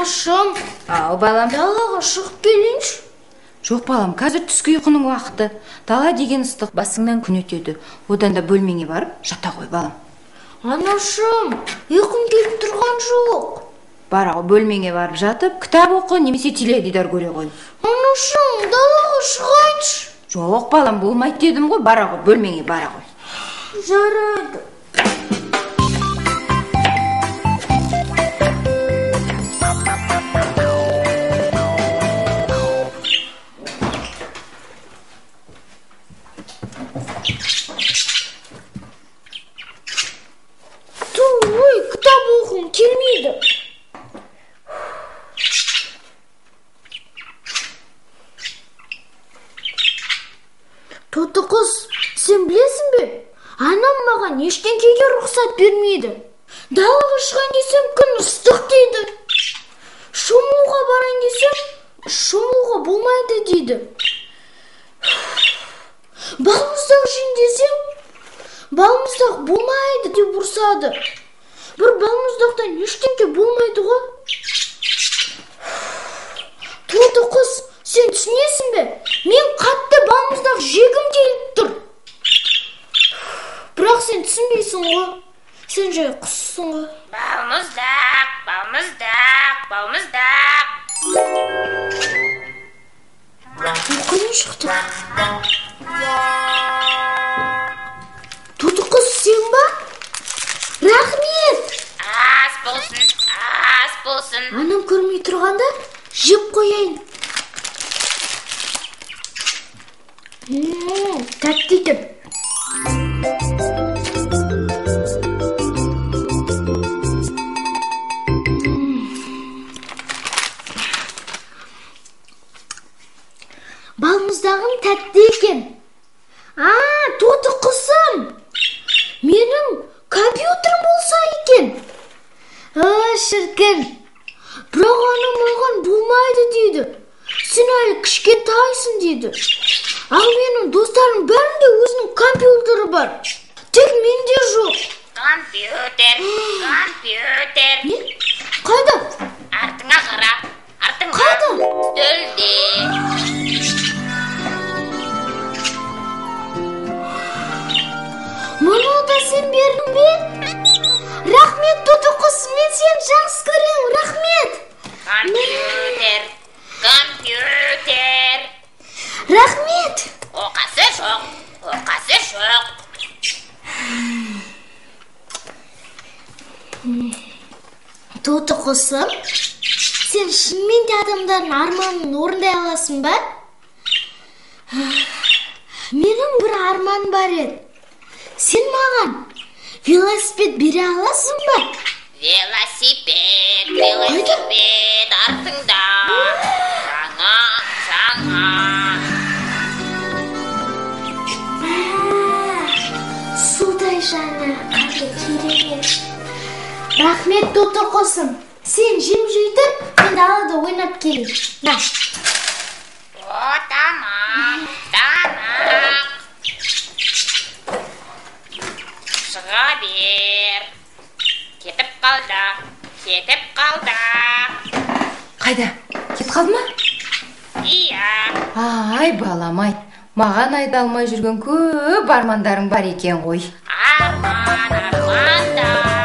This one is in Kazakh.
Анашым, Ау, балам. далаға шығып келейінші. Жоқ, балам, қазір түскі ұйқының уақыты. Дала деген ыстық, басыңнан күн өтеді. Одан да бөлмеңе барып, жата ғой, балам. Анашым, ұйқым келіп тұрған жоқ. Бара ғой, бөлмеңе барып жатып, кітап оқы, немесе теледидар көре ғой. Анашым, далаға шығайыншы. Жоқ, балам, болмайды дедім ғой, бара ғой, бөлмеңе бара ғой. Жарайды. Ой, кітап оқығым келмейді. Тоты қыз, сен білесің бе? Анам маған ештеңкеге рұқсат бермейді. Далаға шығайын десем, күн ыстық дейді. Шомылуға барайын десем, шомылуға болмайды дейді. Балмұздақ жейін десем, балмұздақ болмайды деп ұрсады. Бір балмұздақтан ештеңке болмайды ғой. Тоты қыз, сен түсінесің бе? Мен қатты балмұздақ жегім келіп тұр. Бірақ сен түсінбейсің ғой. Сен жай құссың ғой. Балмұздақ, балмұздақ, балмұздақ. Қайдан шықты? Тоты қыз, сен ба? Рахмет! Ас болсын, ас болсын. Анам көрмей тұрғанда жеп қояйын. Тәтті етіп. Балмұздағым тәтті екен. Тоты қызым, менің компьютерім болса екен. Шіркін, бірақ анам маған болмайды дейді. Сен әлі кішкентайсың дейді. Ал менің достарым бәрінде өзінің компьютері бар. Тек менде жоқ. Компьютер, компьютер. Не? Қайда? Артыңа қара, артыңа. Қайда? Стөлде. Мұны да сен бердің бе? Рахмет, Тоты қыз, мен сен жақсы көремін, рахмет. Компьютер, компьютер. Рахмет. Оқасы жоқ, оқасы жоқ. Тоты қызым, сен шынымен де адамдардың арманын орындай аласың ба? Менің бір арманым бар еді. Сен маған велосипед бере аласың ба? Велосипед, велосипед, артыңда. Жаңа, жаңа. Судай жаңа, қандай керемет. Рахмет, Тоты қызым. Сен жем жейтін, мен далада ойнап келейін. На. О, тамақ, тамақ. Шыға бер. Кетіп қалды, кетіп қалды. Қайда? Кет қалды ма? Иә. Ай, балам, ай. Маған айта алмай жүрген көп армандарың бар екен ғой. Арман, армандар.